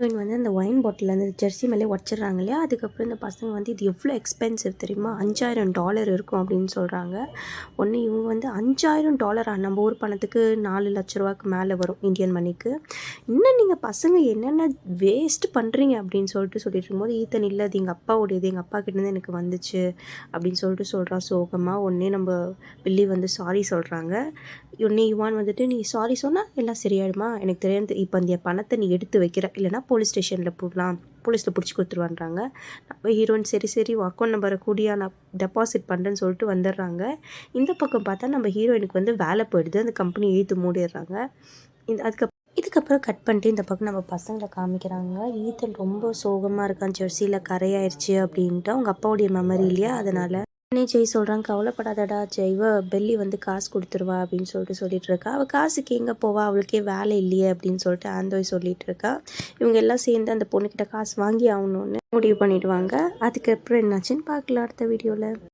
Heroine வந்து அந்த wine பாட்டில் அந்த ஜெர்சி மேலே உடச்சிடுறாங்க இல்லையா. அதுக்கப்புறம் இந்த பசங்க வந்து இது எவ்வளோ எக்ஸ்பென்சிவ் தெரியுமா, $5000 இருக்கும் அப்படின்னு சொல்கிறாங்க. ஒன்று இவங்க வந்து $5000 நம்ம ஊர் பணத்துக்கு 4 லட்ச ரூபாய்க்கு மேலே வரும் இந்தியன் மணிக்கு. இன்னும் நீங்கள் பசங்க என்னென்ன வேஸ்ட் பண்ணுறீங்க அப்படின்னு சொல்லிட்டு இருக்கும்போது ஈத்தன் இல்லை அது எங்கள் அப்பாவுடையது, எங்கள் அப்பா கிட்டேருந்து எனக்கு வந்துச்சு அப்படின்னு சொல்கிறான் சோகமாக. உடனே நம்ம பில்லி வந்து சாரி சொல்கிறாங்க. உடனே யுவான் வந்துட்டு நீ சாரி சொன்னால் எல்லாம் சரியாயிடுமா, எனக்கு தெரியாது, இப்போ அந்த பணத்தை நீ எடுத்து வைக்கிற இல்லைனா போலீஸ் ஸ்டேஷனில் போடலாம், போலீஸில் பிடிச்சி கொடுத்துருவான்றாங்க. அப்போ ஹீரோயின் சரி அக்கௌண்ட் நம்பரை கூடியா நான் டெபாசிட் பண்ணுறேன்னு சொல்லிட்டு வந்துடுறாங்க. இந்த பக்கம் பார்த்தா நம்ம ஹீரோயினுக்கு வந்து வேலை போயிடுது, அந்த கம்பெனி இழுத்து மூடிடுறாங்க. இதுக்கப்புறம் கட் பண்ணிட்டு இந்த பக்கம் நம்ம பசங்களை காமிக்கிறாங்க. ஈத்தன் ரொம்ப சோகமாக இருக்கான், ஜெர்சியில் கரையாயிருச்சு அப்படின்ட்டு. அவங்க அப்பாவுடைய மெமரி இல்லையா, அதனால் உடனே ஜெய் சொல்கிறாங்க கவலைப்படாதடா ஜெய்வ பெல்லி வந்து காசு கொடுத்துருவா அப்படின்னு சொல்லிட்டு இருக்கா. அவள் காசுக்கு எங்கே போவா, அவளுக்கே வேலை இல்லையே அப்படின்னு சொல்லிட்டு ஆந்தோய் சொல்லிட்டு இருக்கா. இவங்க எல்லாம் சேர்ந்து அந்த பொண்ணுக்கிட்ட காசு வாங்கி ஆகணும்னு முடிவு பண்ணிடுவாங்க. அதுக்கப்புறம் என்னாச்சுன்னு பார்க்கலாம் அடுத்த வீடியோவில்.